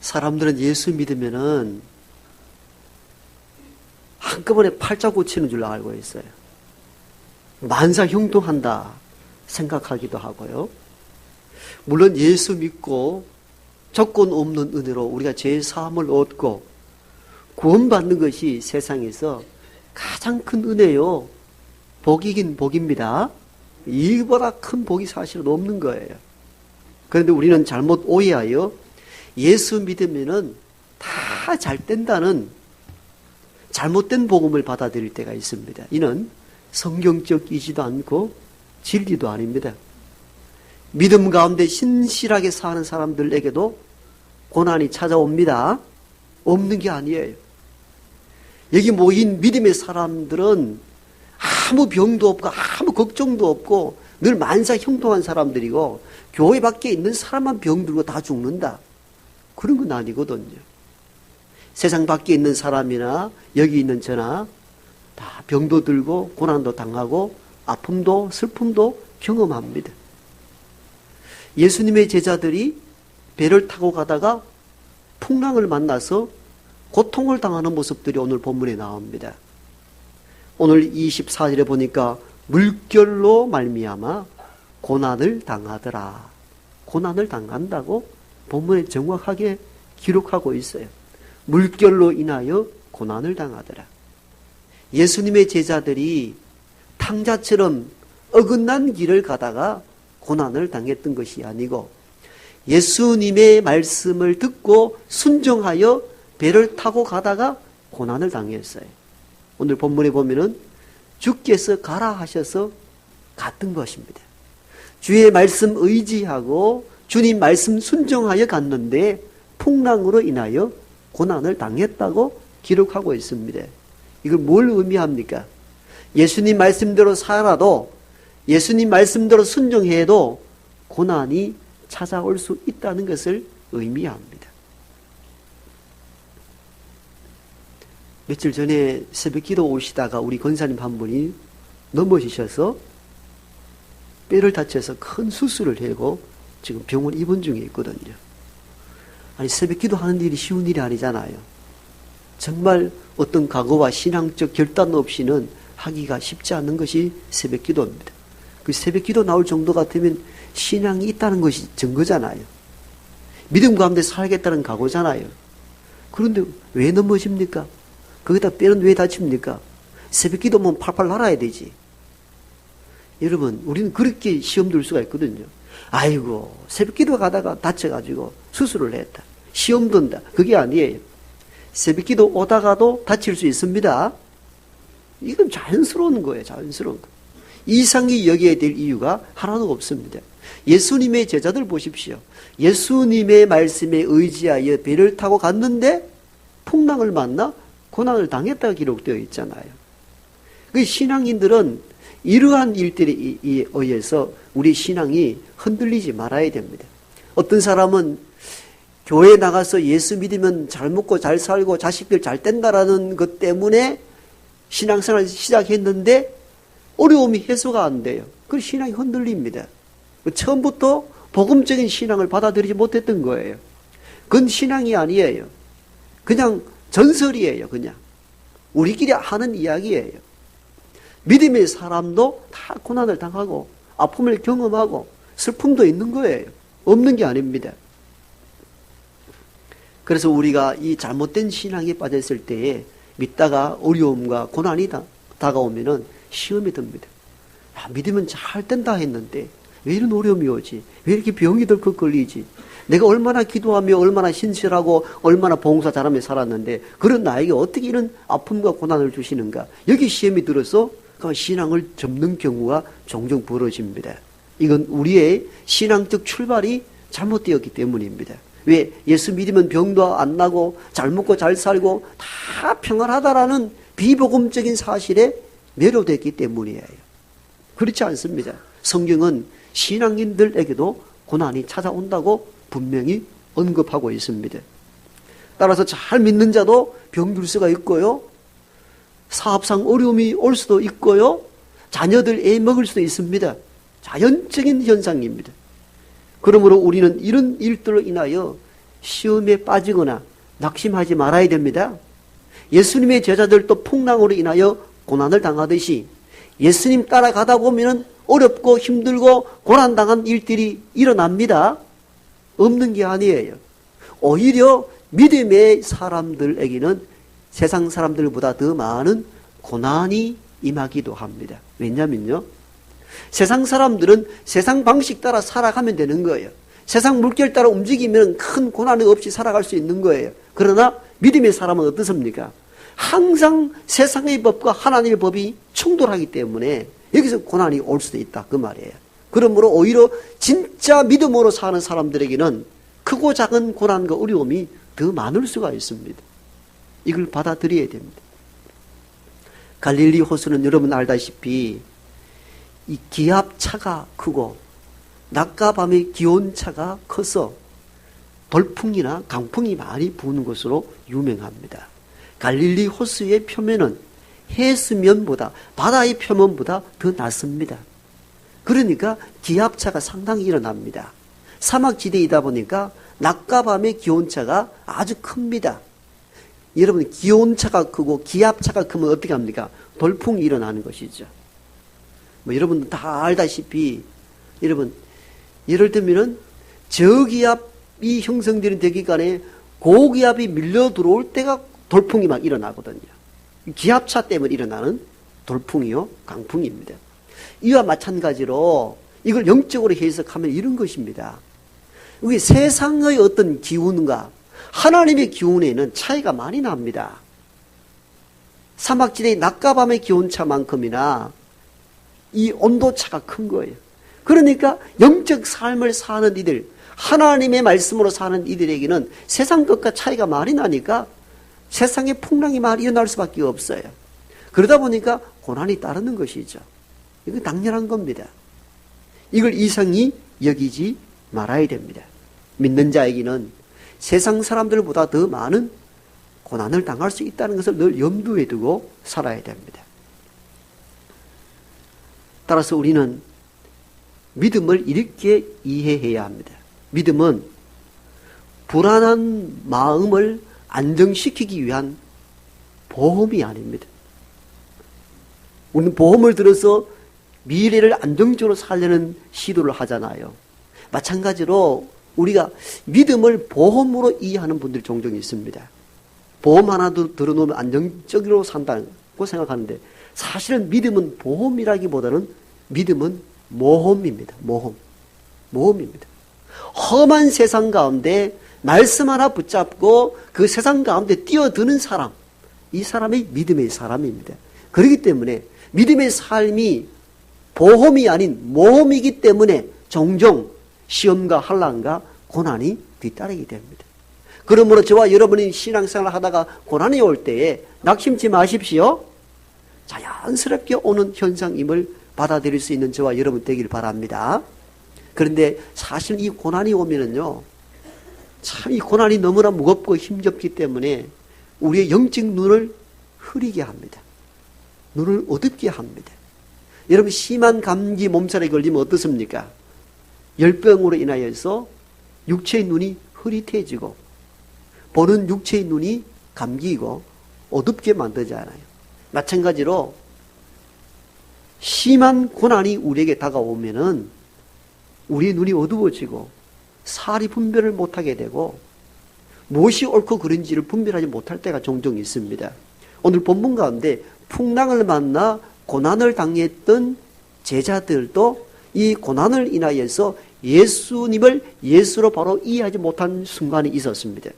사람들은 예수 믿으면은 한꺼번에 팔자 고치는 줄 알고 있어요. 만사형통한다 생각하기도 하고요. 물론 예수 믿고 조건 없는 은혜로 우리가 죄 사함을 얻고 구원받는 것이 세상에서 가장 큰 은혜요. 복이긴 복입니다. 이보다 큰 복이 사실은 없는 거예요. 그런데 우리는 잘못 오해하여 예수 믿으면은 다 잘 된다는 잘못된 복음을 받아들일 때가 있습니다. 이는 성경적이지도 않고 진리도 아닙니다. 믿음 가운데 신실하게 사는 사람들에게도 고난이 찾아옵니다. 없는 게 아니에요. 여기 모인 믿음의 사람들은 아무 병도 없고 아무 걱정도 없고 늘 만사형통한 사람들이고 교회 밖에 있는 사람만 병들고 다 죽는다. 그런 건 아니거든요. 세상 밖에 있는 사람이나 여기 있는 저나 다 병도 들고 고난도 당하고 아픔도 슬픔도 경험합니다. 예수님의 제자들이 배를 타고 가다가 풍랑을 만나서 고통을 당하는 모습들이 오늘 본문에 나옵니다. 오늘 24절에 보니까 물결로 말미암아 고난을 당하더라. 고난을 당한다고 본문에 정확하게 기록하고 있어요. 물결로 인하여 고난을 당하더라. 예수님의 제자들이 탕자처럼 어긋난 길을 가다가 고난을 당했던 것이 아니고 예수님의 말씀을 듣고 순종하여 배를 타고 가다가 고난을 당했어요. 오늘 본문에 보면은 주께서 가라 하셔서 갔던 것입니다. 주의 말씀 의지하고 주님 말씀 순종하여 갔는데 풍랑으로 인하여 고난을 당했다고 기록하고 있습니다. 이걸 뭘 의미합니까? 예수님 말씀대로 살아도 예수님 말씀대로 순종해도 고난이 찾아올 수 있다는 것을 의미합니다. 며칠 전에 새벽 기도 오시다가 우리 권사님 한 분이 넘어지셔서 뼈를 다쳐서 큰 수술을 하고 지금 병원 입원 중에 있거든요. 아니 새벽 기도하는 일이 쉬운 일이 아니잖아요. 정말 어떤 각오와 신앙적 결단 없이는 하기가 쉽지 않은 것이 새벽 기도입니다. 그 새벽 기도 나올 정도 같으면 신앙이 있다는 것이 증거잖아요. 믿음 가운데 살겠다는 각오잖아요. 그런데 왜 넘어집니까? 거기다 뼈는 왜 다칩니까? 새벽 기도면 팔팔 날아야 되지. 여러분, 우리는 그렇게 시험 들 수가 있거든요. 아이고, 새벽 기도 가다가 다쳐가지고 수술을 했다. 시험 든다. 그게 아니에요. 새벽 기도 오다가도 다칠 수 있습니다. 이건 자연스러운 거예요. 자연스러운 거. 이상히 여겨야 될 이유가 하나도 없습니다. 예수님의 제자들 보십시오. 예수님의 말씀에 의지하여 배를 타고 갔는데 풍랑을 만나 고난을 당했다고 기록되어 있잖아요. 그 신앙인들은 이러한 일들에 의해서 우리 신앙이 흔들리지 말아야 됩니다. 어떤 사람은 교회에 나가서 예수 믿으면 잘 먹고 잘 살고 자식들 잘 된다라는 것 때문에 신앙생활을 시작했는데 어려움이 해소가 안 돼요. 그 신앙이 흔들립니다. 처음부터 복음적인 신앙을 받아들이지 못했던 거예요. 그건 신앙이 아니에요. 그냥 전설이에요. 그냥 우리끼리 하는 이야기예요. 믿음의 사람도 다 고난을 당하고 아픔을 경험하고 슬픔도 있는 거예요. 없는 게 아닙니다. 그래서 우리가 이 잘못된 신앙에 빠졌을 때에 믿다가 어려움과 고난이 다가오면은 시험이 듭니다. 믿으면 잘 된다 했는데 왜 이런 어려움이 오지? 왜 이렇게 병이 덜컥 걸리지? 내가 얼마나 기도하며 얼마나 신실하고 얼마나 봉사 잘하며 살았는데 그런 나에게 어떻게 이런 아픔과 고난을 주시는가? 여기 시험이 들어서 그 신앙을 접는 경우가 종종 벌어집니다. 이건 우리의 신앙적 출발이 잘못되었기 때문입니다. 왜? 예수 믿으면 병도 안 나고 잘 먹고 잘 살고 다 평안하다라는 비복음적인 사실에 매료됐기 때문이에요. 그렇지 않습니다. 성경은 신앙인들에게도 고난이 찾아온다고 분명히 언급하고 있습니다. 따라서 잘 믿는 자도 병들 수가 있고요. 사업상 어려움이 올 수도 있고요. 자녀들 애 먹을 수도 있습니다. 자연적인 현상입니다. 그러므로 우리는 이런 일들로 인하여 시험에 빠지거나 낙심하지 말아야 됩니다. 예수님의 제자들도 풍랑으로 인하여 고난을 당하듯이 예수님 따라가다 보면 어렵고 힘들고 고난당한 일들이 일어납니다. 없는 게 아니에요. 오히려 믿음의 사람들에게는 세상 사람들보다 더 많은 고난이 임하기도 합니다. 왜냐면요, 세상 사람들은 세상 방식 따라 살아가면 되는 거예요. 세상 물결 따라 움직이면 큰 고난 없이 살아갈 수 있는 거예요. 그러나 믿음의 사람은 어떻습니까? 항상 세상의 법과 하나님의 법이 충돌하기 때문에 여기서 고난이 올 수도 있다, 그 말이에요. 그러므로 오히려 진짜 믿음으로 사는 사람들에게는 크고 작은 고난과 어려움이 더 많을 수가 있습니다. 이걸 받아들여야 됩니다. 갈릴리 호수는 여러분 알다시피 이 기압차가 크고 낮과 밤의 기온차가 커서 돌풍이나 강풍이 많이 부는 것으로 유명합니다. 갈릴리 호수의 표면은 해수면보다, 바다의 표면보다 더 낮습니다. 그러니까 기압차가 상당히 일어납니다. 사막지대이다 보니까 낮과 밤의 기온차가 아주 큽니다. 여러분, 기온차가 크고 기압차가 크면 어떻게 합니까? 돌풍이 일어나는 것이죠. 여러분 다 알다시피, 여러분, 예를 들면은 저기압이 형성되는 대기간에 고기압이 밀려 들어올 때가 돌풍이 막 일어나거든요. 기압차 때문에 일어나는 돌풍이요, 강풍입니다. 이와 마찬가지로 이걸 영적으로 해석하면 이런 것입니다. 우리 세상의 어떤 기운과 하나님의 기운에는 차이가 많이 납니다. 사막지대의 낮과 밤의 기온차만큼이나 이 온도차가 큰 거예요. 그러니까 영적 삶을 사는 이들, 하나님의 말씀으로 사는 이들에게는 세상 것과 차이가 많이 나니까 세상에 풍랑이 많이 일어날 수밖에 없어요. 그러다 보니까 고난이 따르는 것이죠. 이건 당연한 겁니다. 이걸 이상히 여기지 말아야 됩니다. 믿는 자에게는 세상 사람들보다 더 많은 고난을 당할 수 있다는 것을 늘 염두에 두고 살아야 됩니다. 따라서 우리는 믿음을 이렇게 이해해야 합니다. 믿음은 불안한 마음을 안정시키기 위한 보험이 아닙니다. 우리는 보험을 들어서 미래를 안정적으로 살려는 시도를 하잖아요. 마찬가지로 우리가 믿음을 보험으로 이해하는 분들이 종종 있습니다. 보험 하나도 들어놓으면 안정적으로 산다고 생각하는데, 사실은 믿음은 보험이라기보다는 믿음은 모험입니다. 모험입니다. 험한 세상 가운데 말씀 하나 붙잡고 그 세상 가운데 뛰어드는 사람, 이 사람이 믿음의 사람입니다. 그렇기 때문에 믿음의 삶이 보험이 아닌 모험이기 때문에 종종 시험과 환난과 고난이 뒤따르게 됩니다. 그러므로 저와 여러분이 신앙생활을 하다가 고난이 올 때에 낙심치 마십시오. 자연스럽게 오는 현상임을 받아들일 수 있는 저와 여러분 되길 바랍니다. 그런데 사실 이 고난이 오면은요, 참 이 고난이 너무나 무겁고 힘겹기 때문에 우리의 영적 눈을 흐리게 합니다. 눈을 어둡게 합니다. 여러분, 심한 감기 몸살에 걸리면 어떻습니까? 열병으로 인하여서 육체의 눈이 흐릿해지고 보는 육체의 눈이 감기고 어둡게 만들잖아요. 마찬가지로 심한 고난이 우리에게 다가오면은 우리의 눈이 어두워지고 사리 분별을 못하게 되고 무엇이 옳고 그른지를 분별하지 못할 때가 종종 있습니다. 오늘 본문 가운데 풍랑을 만나 고난을 당했던 제자들도 이 고난을 인하여서 예수님을 예수로 바로 이해하지 못한 순간이 있었습니다.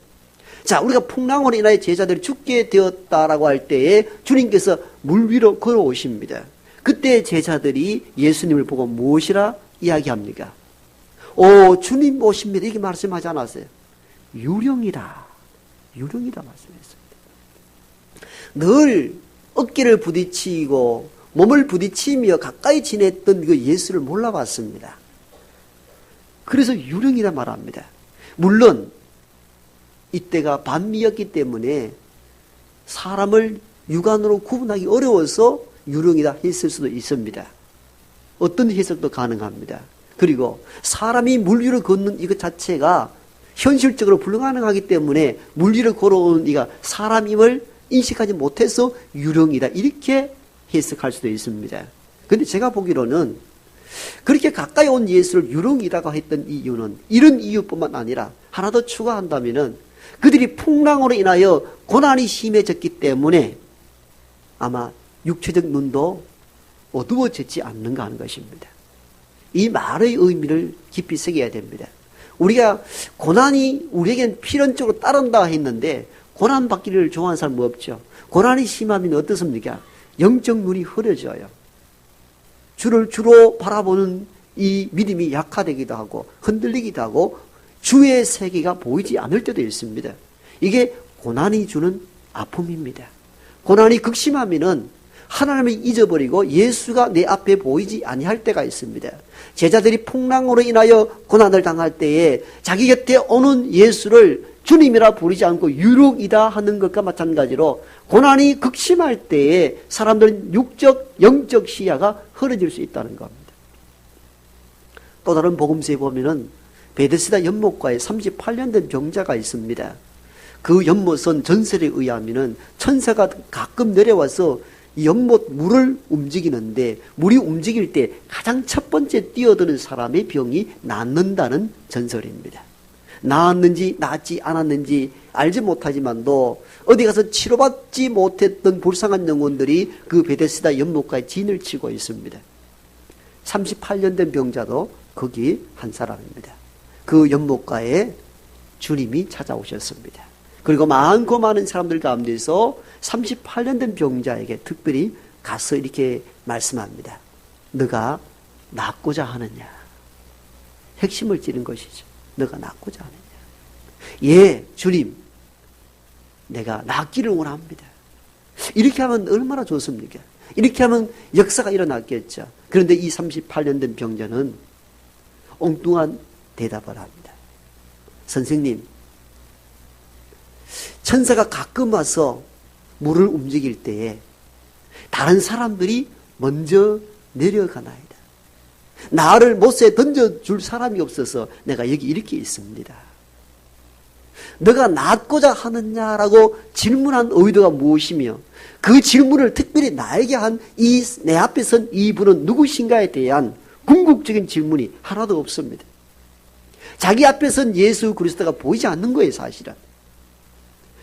자, 우리가 풍랑으로 인하여 제자들이 죽게 되었다라고 할 때에 주님께서 물 위로 걸어오십니다. 그때 제자들이 예수님을 보고 무엇이라 이야기합니까? 오, 주님 오십니다. 이렇게 말씀하지 않았어요. 유령이다 말씀했습니다. 늘 어깨를 부딪히고 몸을 부딪히며 가까이 지냈던 그 예수를 몰라봤습니다. 그래서 유령이다 말합니다. 물론 이때가 반미였기 때문에 사람을 육안으로 구분하기 어려워서 유령이다 했을 수도 있습니다. 어떤 해석도 가능합니다. 그리고 사람이 물 위로 걷는 이것 자체가 현실적으로 불가능하기 때문에 물리를 걸어온 이가 사람임을 인식하지 못해서 유령이다, 이렇게 해석할 수도 있습니다. 근데 제가 보기로는 그렇게 가까이 온 예수를 유령이라고 했던 이유는 이런 이유뿐만 아니라 하나 더 추가한다면은 그들이 풍랑으로 인하여 고난이 심해졌기 때문에 아마 육체적 눈도 어두워지지 않는가 하는 것입니다. 이 말의 의미를 깊이 새겨야 됩니다. 우리가 고난이 우리에겐 필연적으로 따른다 했는데 고난받기를 좋아하는 사람은 없죠. 고난이 심하면 어떻습니까? 영적 눈이 흐려져요. 주를 주로 바라보는 이 믿음이 약화되기도 하고 흔들리기도 하고 주의 세계가 보이지 않을 때도 있습니다. 이게 고난이 주는 아픔입니다. 고난이 극심하면은 하나님을 잊어버리고 예수가 내 앞에 보이지 아니할 때가 있습니다. 제자들이 풍랑으로 인하여 고난을 당할 때에 자기 곁에 오는 예수를 주님이라 부르지 않고 유령이다 하는 것과 마찬가지로 고난이 극심할 때에 사람들은 육적, 영적 시야가 흐려질 수 있다는 겁니다. 또 다른 복음서에 보면은 베데스다 연못가에 38년 된 병자가 있습니다. 그 연못은 전설에 의하면은 천사가 가끔 내려와서 이 연못 물을 움직이는데 물이 움직일 때 가장 첫 번째 뛰어드는 사람의 병이 낫는다는 전설입니다. 나았는지 낫지 않았는지 알지 못하지만도 어디 가서 치료받지 못했던 불쌍한 영혼들이 그 베데스다 연못가에 진을 치고 있습니다. 38년 된 병자도 거기 한 사람입니다. 그 연못가에 주님이 찾아오셨습니다. 그리고 많고 많은 사람들 가운데서 38년 된 병자에게 특별히 가서 이렇게 말씀합니다. 너가 낫고자 하느냐? 핵심을 찌른 것이죠. 너가 낫고자 하느냐? 예, 주님, 내가 낫기를 원합니다. 이렇게 하면 얼마나 좋습니까? 이렇게 하면 역사가 일어났겠죠. 그런데 이 38년 된 병자는 엉뚱한 대답을 합니다. 선생님, 천사가 가끔 와서 물을 움직일 때에 다른 사람들이 먼저 내려가나이다. 나를 못에 던져줄 사람이 없어서 내가 여기 이렇게 있습니다. 너가 낫고자 하느냐라고 질문한 의도가 무엇이며 그 질문을 특별히 나에게 한 내 앞에 선 이분은 누구신가에 대한 궁극적인 질문이 하나도 없습니다. 자기 앞에 선 예수 그리스도가 보이지 않는 거예요, 사실은.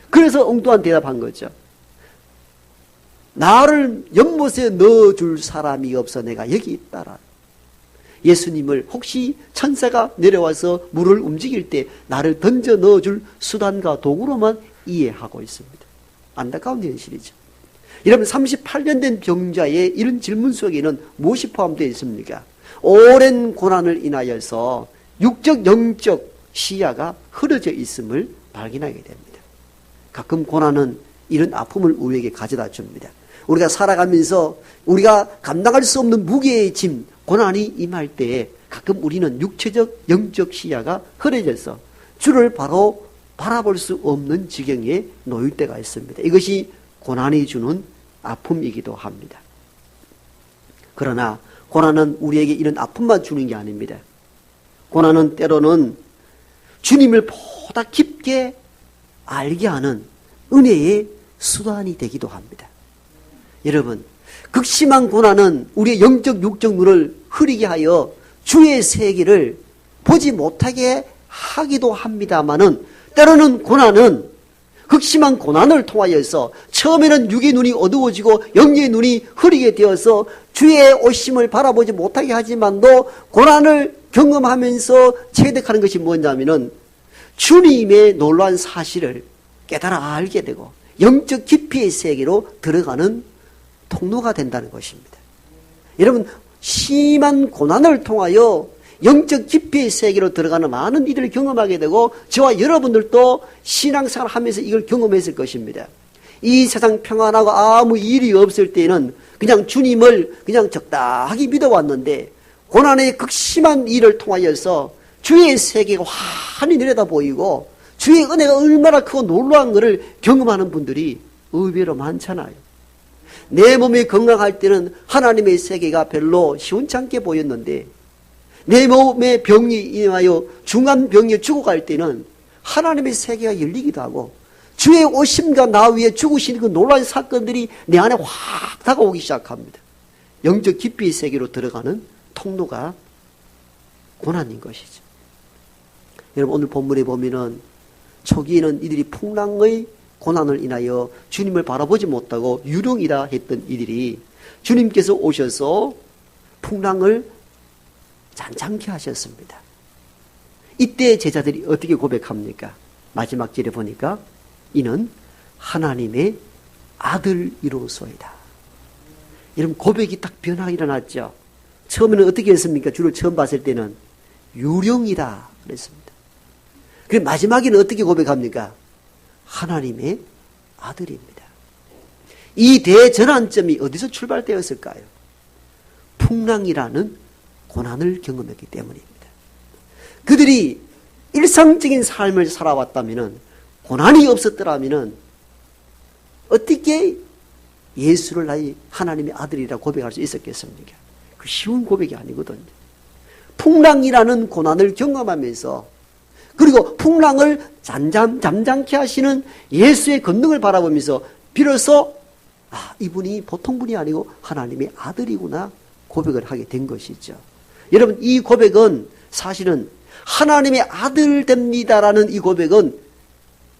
그래서 엉뚱한 대답한 거죠. 나를 연못에 넣어줄 사람이 없어 내가 여기 있다라. 예수님을 혹시 천사가 내려와서 물을 움직일 때 나를 던져 넣어줄 수단과 도구로만 이해하고 있습니다. 안타까운 현실이죠. 여러분, 38년 된 병자의 이런 질문 속에는 무엇이 포함되어 있습니까? 오랜 고난을 인하여서 육적, 영적 시야가 흐려져 있음을 발견하게 됩니다. 가끔 고난은 이런 아픔을 우리에게 가져다 줍니다. 우리가 살아가면서 우리가 감당할 수 없는 무게의 짐, 고난이 임할 때에 가끔 우리는 육체적, 영적 시야가 흐려져서 주를 바로 바라볼 수 없는 지경에 놓일 때가 있습니다. 이것이 고난이 주는 아픔이기도 합니다. 그러나 고난은 우리에게 이런 아픔만 주는 게 아닙니다. 고난은 때로는 주님을 보다 깊게 알게 하는 은혜의 수단이 되기도 합니다. 여러분, 극심한 고난은 우리의 영적 육적 눈을 흐리게 하여 주의 세계를 보지 못하게 하기도 합니다마는 때로는 고난은 극심한 고난을 통하여서 처음에는 육의 눈이 어두워지고 영의 눈이 흐리게 되어서 주의 오심을 바라보지 못하게 하지만도 고난을 경험하면서 체득하는 것이 뭐냐면은 주님의 놀라운 사실을 깨달아 알게 되고 영적 깊이의 세계로 들어가는 통로가 된다는 것입니다. 여러분, 심한 고난을 통하여 영적 깊이의 세계로 들어가는 많은 이들을 경험하게 되고 저와 여러분들도 신앙생활 하면서 이걸 경험했을 것입니다. 이 세상 평안하고 아무 일이 없을 때는 그냥 주님을 그냥 적당하게 믿어왔는데 고난의 극심한 일을 통하여서 주의 세계가 환히 내려다 보이고 주의 은혜가 얼마나 크고 놀라운 것을 경험하는 분들이 의외로 많잖아요. 내 몸이 건강할 때는 하나님의 세계가 별로 시원치 않게 보였는데 내 몸에 병이 임하여 중한 병이 죽어갈 때는 하나님의 세계가 열리기도 하고 주의 오심과 나 위에 죽으시는 그 놀라운 사건들이 내 안에 확 다가오기 시작합니다. 영적 깊이의 세계로 들어가는 통로가 고난인 것이죠. 여러분 오늘 본문에 보면은 초기에는 이들이 풍랑의 고난을 인하여 주님을 바라보지 못하고 유령이라 했던 이들이 주님께서 오셔서 풍랑을 잔잔케 하셨습니다. 이때 제자들이 어떻게 고백합니까? 마지막 절에 보니까 이는 하나님의 아들이로소이다. 여러분 고백이 딱 변화가 일어났죠. 처음에는 어떻게 했습니까? 주를 처음 봤을 때는 유령이다 그랬습니다. 그리고 마지막에는 어떻게 고백합니까? 하나님의 아들입니다. 이 대전환점이 어디서 출발되었을까요? 풍랑이라는 고난을 경험했기 때문입니다. 그들이 일상적인 삶을 살아왔다면 고난이 없었더라면 어떻게 예수를 나의 하나님의 아들이라 고백할 수 있었겠습니까? 그 쉬운 고백이 아니거든요. 풍랑이라는 고난을 경험하면서 그리고 풍랑을 잠잠케 하시는 예수의 권능을 바라보면서 비로소 이분이 보통 분이 아니고 하나님의 아들이구나 고백을 하게 된 것이죠. 여러분 이 고백은 사실은 하나님의 아들 됩니다라는 이 고백은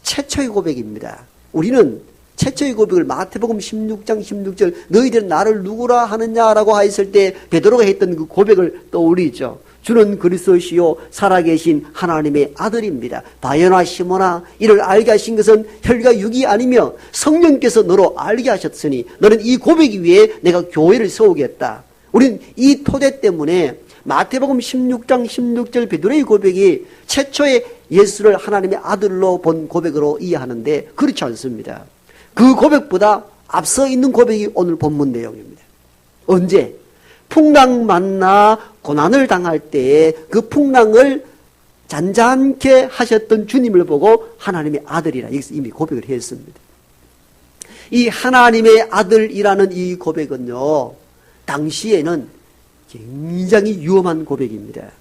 최초의 고백입니다. 우리는 최초의 고백을 마태복음 16장 16절 너희들은 나를 누구라 하느냐라고 하였을 때 베드로가 했던 그 고백을 떠올리죠. 주는 그리스도시요 살아계신 하나님의 아들입니다. 바요나 시몬아 이를 알게 하신 것은 혈과 육이 아니며 성령께서 너로 알게 하셨으니 너는 이 고백 위에 내가 교회를 세우겠다. 우리는 이 토대 때문에 마태복음 16장 16절 베드로의 고백이 최초의 예수를 하나님의 아들로 본 고백으로 이해하는데 그렇지 않습니다. 그 고백보다 앞서 있는 고백이 오늘 본문 내용입니다. 언제? 풍랑 만나 고난을 당할 때에 그 풍랑을 잔잔케 하셨던 주님을 보고 하나님의 아들이라 이미 고백을 했습니다. 이 하나님의 아들이라는 이 고백은요, 당시에는 굉장히 위험한 고백입니다.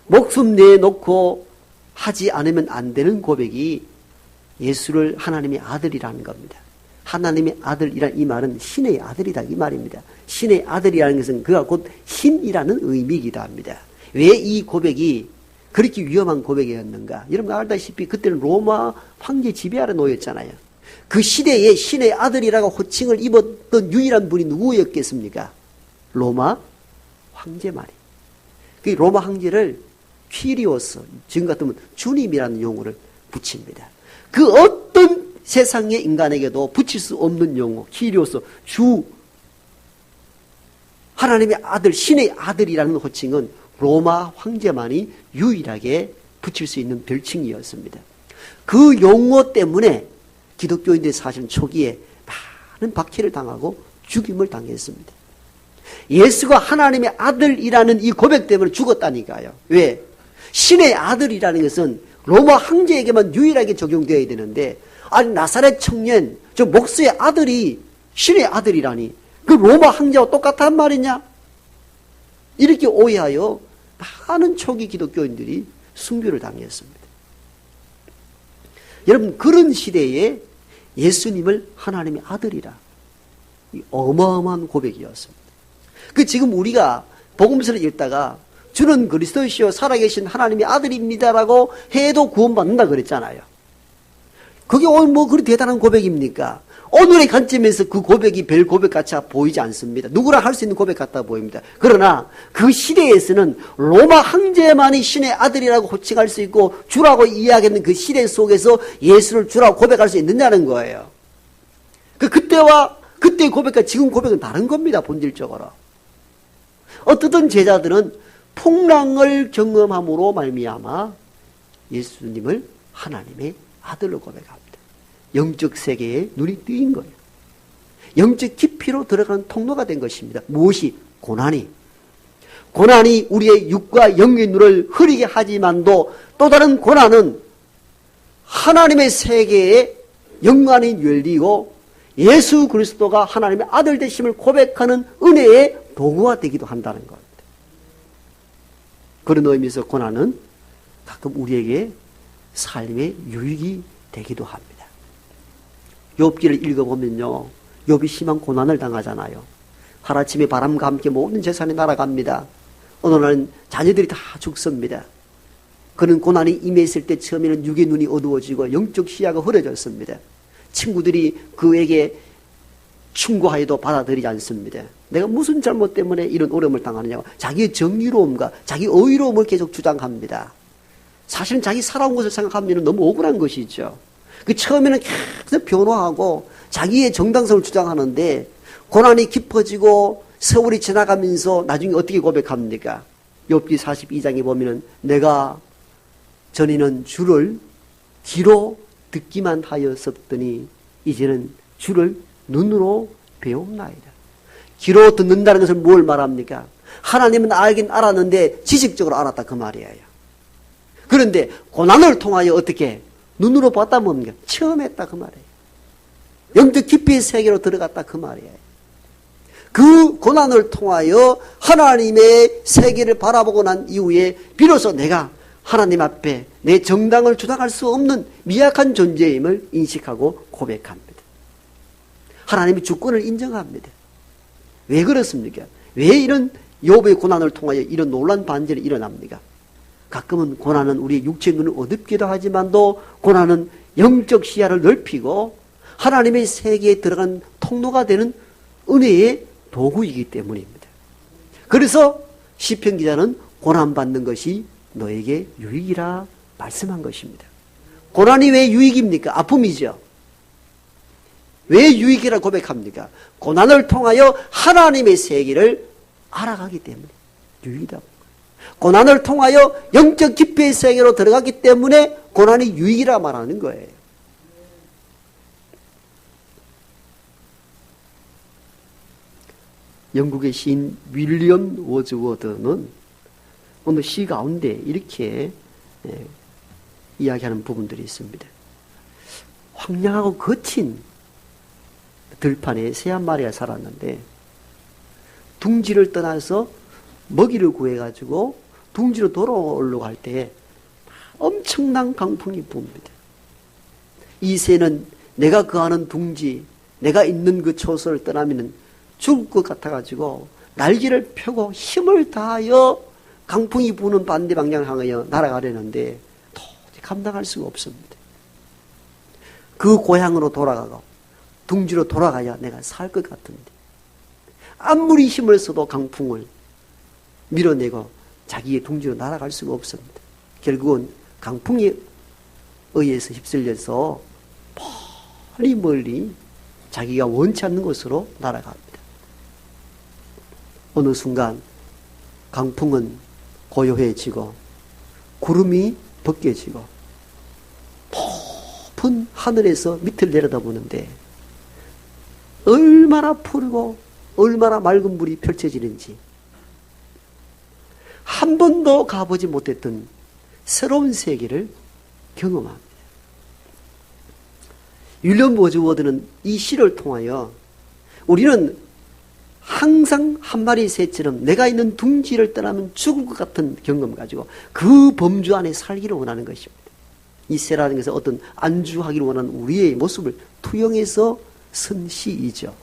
목숨 내놓고 하지 않으면 안 되는 고백이 예수를 하나님의 아들이라는 겁니다. 하나님의 아들이란 이 말은 신의 아들이다 이 말입니다. 신의 아들이라는 것은 그가 곧 신이라는 의미이기도 합니다. 왜 이 고백이 그렇게 위험한 고백이었는가? 여러분 알다시피 그때는 로마 황제 지배 아래 놓였잖아요. 그 시대에 신의 아들이라고 호칭을 입었던 유일한 분이 누구였겠습니까? 로마 황제 말이. 그 로마 황제를 퀴리오스, 지금 같으면 주님이라는 용어를 붙입니다. 그 어떤 세상의 인간에게도 붙일 수 없는 용어, 퀴리오스, 주, 하나님의 아들, 신의 아들이라는 호칭은 로마 황제만이 유일하게 붙일 수 있는 별칭이었습니다. 그 용어 때문에 기독교인들이 사실은 초기에 많은 박해를 당하고 죽임을 당했습니다. 예수가 하나님의 아들이라는 이 고백 때문에 죽었다니까요. 왜? 신의 아들이라는 것은 로마 황제에게만 유일하게 적용되어야 되는데 아니 나사렛 청년 저 목수의 아들이 신의 아들이라니 그 로마 황제와 똑같단 말이냐? 이렇게 오해하여 많은 초기 기독교인들이 순교를 당했습니다. 여러분 그런 시대에 예수님을 하나님의 아들이라 어마어마한 고백이었습니다. 그 지금 우리가 복음서를 읽다가 주는 그리스도시요 살아계신 하나님의 아들입니다라고 해도 구원받는다 그랬잖아요. 그게 오늘 뭐 그리 대단한 고백입니까? 오늘의 관점에서 그 고백이 별 고백같이 보이지 않습니다. 누구나 할 수 있는 고백 같아 보입니다. 그러나 그 시대에서는 로마 황제만이 신의 아들이라고 호칭할 수 있고 주라고 이야기하는 그 시대 속에서 예수를 주라고 고백할 수 있느냐는 거예요. 그때와 그때의 고백과 지금 고백은 다른 겁니다. 본질적으로. 어떤 제자들은 풍랑을 경험함으로 말미암아 예수님을 하나님의 아들로 고백합니다. 영적 세계에 눈이 뜨인 거예요. 영적 깊이로 들어가는 통로가 된 것입니다. 무엇이? 고난이. 고난이 우리의 육과 영의 눈을 흐리게 하지만도 또 다른 고난은 하나님의 세계에 영안이 열리고 예수 그리스도가 하나님의 아들 되심을 고백하는 은혜의 도구가 되기도 한다는 겁니다. 그런 의미에서 고난은 가끔 우리에게 삶의 유익이 되기도 합니다. 욥기를 읽어보면요, 욥이 심한 고난을 당하잖아요. 하루아침에 바람과 함께 모든 재산이 날아갑니다. 어느 날은 자녀들이 다 죽습니다. 그는 고난이 임했을 때 처음에는 육의 눈이 어두워지고 영적 시야가 흐려졌습니다. 친구들이 그에게 충고하여도 받아들이지 않습니다. 내가 무슨 잘못 때문에 이런 어려움을 당하느냐고 자기의 정의로움과 자기 의로움을 계속 주장합니다. 사실은 자기 살아온 것을 생각하면 너무 억울한 것이죠. 그 처음에는 계속 변호하고 자기의 정당성을 주장하는데 고난이 깊어지고 세월이 지나가면서 나중에 어떻게 고백합니까? 욥기 42장에 보면은 내가 전에는 주를 귀로 듣기만 하였었더니 이제는 주를 눈으로 배움나이다. 귀로 듣는다는 것을 뭘 말합니까? 하나님은 알긴 알았는데 지식적으로 알았다 그 말이에요. 그런데 고난을 통하여 어떻게 눈으로 봤다 뭡니까? 체험했다 그 말이에요. 영적 깊이의 세계로 들어갔다 그 말이에요. 그 고난을 통하여 하나님의 세계를 바라보고 난 이후에 비로소 내가 하나님 앞에 내 정당을 주장할 수 없는 미약한 존재임을 인식하고 고백합니다. 하나님의 주권을 인정합니다. 왜 그렇습니까? 왜 이런 욥의 고난을 통하여 이런 놀란 반전이 일어납니까? 가끔은 고난은 우리의 육체의 눈을 어둡기도 하지만도 고난은 영적 시야를 넓히고 하나님의 세계에 들어간 통로가 되는 은혜의 도구이기 때문입니다. 그래서 시편 기자는 고난받는 것이 너에게 유익이라 말씀한 것입니다. 고난이 왜 유익입니까? 아픔이죠. 왜 유익이라 고백합니까? 고난을 통하여 하나님의 세계를 알아가기 때문에 유익이다. 고난을 통하여 영적 깊이의 세계로 들어가기 때문에 고난이 유익이라 말하는 거예요. 영국의 시인 윌리엄 워즈워드는 어느 시 가운데 이렇게 이야기하는 부분들이 있습니다. 황량하고 거친 들판에 새 한 마리가 살았는데 둥지를 떠나서 먹이를 구해가지고 둥지로 돌아오려고 할 때 엄청난 강풍이 붑니다. 이 새는 내가 거하는 둥지, 내가 있는 그 초소를 떠나면 죽을 것 같아가지고 날개를 펴고 힘을 다하여 강풍이 부는 반대 방향을 향하여 날아가려는데 도저히 감당할 수가 없습니다. 그 고향으로 돌아가고 둥지로 돌아가야 내가 살 것 같은데 아무리 힘을 써도 강풍을 밀어내고 자기의 둥지로 날아갈 수가 없습니다. 결국은 강풍에 의해서 휩쓸려서 멀리 자기가 원치 않는 곳으로 날아갑니다. 어느 순간 강풍은 고요해지고 구름이 벗겨지고 높은 하늘에서 밑을 내려다보는데 얼마나 푸르고 얼마나 맑은 물이 펼쳐지는지 한 번도 가보지 못했던 새로운 세계를 경험합니다. 윌리엄 워즈워드는 이 시를 통하여 우리는 항상 한 마리 새처럼 내가 있는 둥지를 떠나면 죽을 것 같은 경험 가지고 그 범주 안에 살기를 원하는 것입니다. 이 새라는 것은 어떤 안주하기를 원하는 우리의 모습을 투영해서 쓴 시이죠.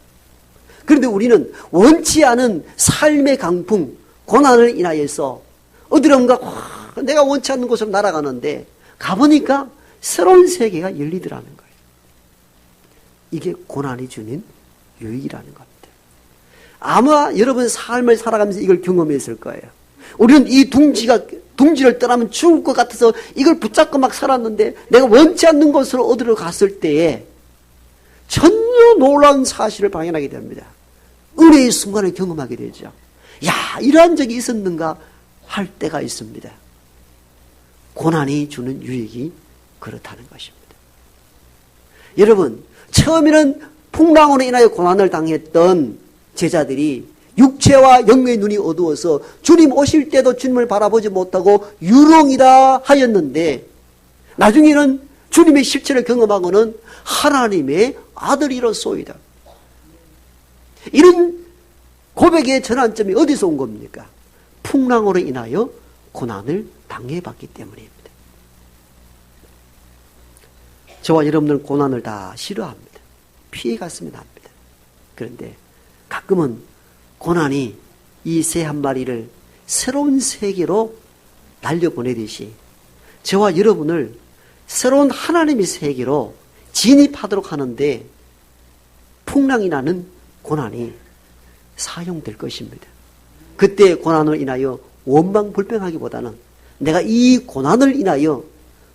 그런데 우리는 원치 않은 삶의 강풍, 고난을 인하여서 어디론가 내가 원치 않는 곳으로 날아가는데 가보니까 새로운 세계가 열리더라는 거예요. 이게 고난이 주는 유익이라는 겁니다. 아마 여러분 삶을 살아가면서 이걸 경험했을 거예요. 우리는 이 둥지를 떠나면 죽을 것 같아서 이걸 붙잡고 막 살았는데 내가 원치 않는 곳으로 어디로 갔을 때에 전혀 놀라운 사실을 발견하게 됩니다. 은혜의 순간을 경험하게 되죠. 야, 이러한 적이 있었는가 할 때가 있습니다. 고난이 주는 유익이 그렇다는 것입니다. 여러분, 처음에는 풍랑으로 인하여 고난을 당했던 제자들이 육체와 영의 눈이 어두워서 주님 오실 때도 주님을 바라보지 못하고 유롱이다 하였는데 나중에는 주님의 실체를 경험하고는 하나님의 아들이로소이다. 이런 고백의 전환점이 어디서 온 겁니까? 풍랑으로 인하여 고난을 당해봤기 때문입니다. 저와 여러분들은 고난을 다 싫어합니다. 피해갔으면 합니다. 그런데 가끔은 고난이 이 새 한 마리를 새로운 세계로 날려보내듯이 저와 여러분을 새로운 하나님의 세계로 진입하도록 하는데 풍랑이 나는 고난이 사용될 것입니다. 그때 고난을 인하여 원망불평하기보다는 내가 이 고난을 인하여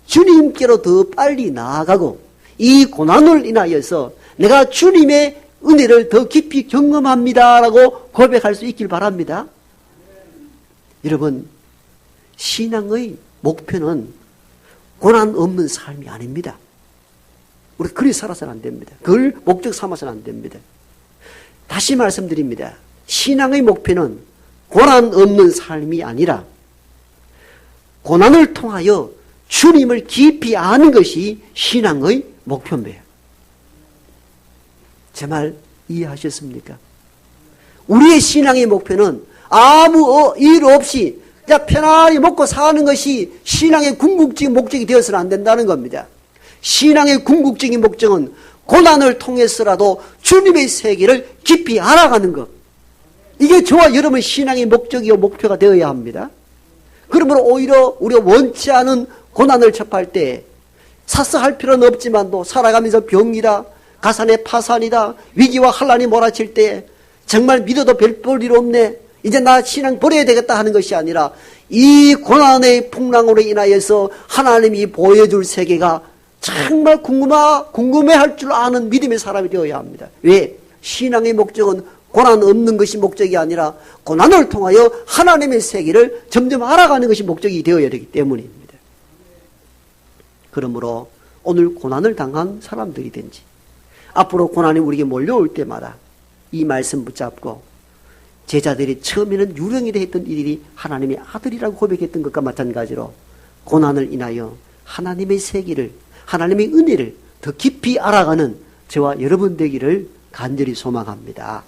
주님께로 더 빨리 나아가고 이 고난을 인하여서 내가 주님의 은혜를 더 깊이 경험합니다라고 고백할 수 있길 바랍니다. 여러분, 신앙의 목표는 고난 없는 삶이 아닙니다. 우리 그리 살아서는 안 됩니다. 그걸 목적 삼아서는 안 됩니다. 다시 말씀드립니다. 신앙의 목표는 고난 없는 삶이 아니라 고난을 통하여 주님을 깊이 아는 것이 신앙의 목표입니다. 제 말 이해하셨습니까? 우리의 신앙의 목표는 아무 일 없이 그냥 편안히 먹고 사는 것이 신앙의 궁극적인 목적이 되어서는 안 된다는 겁니다. 신앙의 궁극적인 목적은 고난을 통해서라도 주님의 세계를 깊이 알아가는 것. 이게 저와 여러분의 신앙의 목적이요 목표가 되어야 합니다. 그러므로 오히려 우리가 원치 않은 고난을 접할 때 사서할 필요는 없지만도 살아가면서 병이다, 가산의 파산이다, 위기와 환란이 몰아칠 때 정말 믿어도 별 볼 일 없네, 이제 나 신앙 버려야 되겠다 하는 것이 아니라 이 고난의 풍랑으로 인하여서 하나님이 보여줄 세계가 정말 궁금해할 줄 아는 믿음의 사람이 되어야 합니다. 왜? 신앙의 목적은 고난 없는 것이 목적이 아니라 고난을 통하여 하나님의 세계를 점점 알아가는 것이 목적이 되어야 되기 때문입니다. 그러므로 오늘 고난을 당한 사람들이든지 앞으로 고난이 우리에게 몰려올 때마다 이 말씀 붙잡고 제자들이 처음에는 유령이라 했던 이들이 하나님의 아들이라고 고백했던 것과 마찬가지로 고난을 인하여 하나님의 세계를, 하나님의 은혜를 더 깊이 알아가는 저와 여러분 되기를 간절히 소망합니다.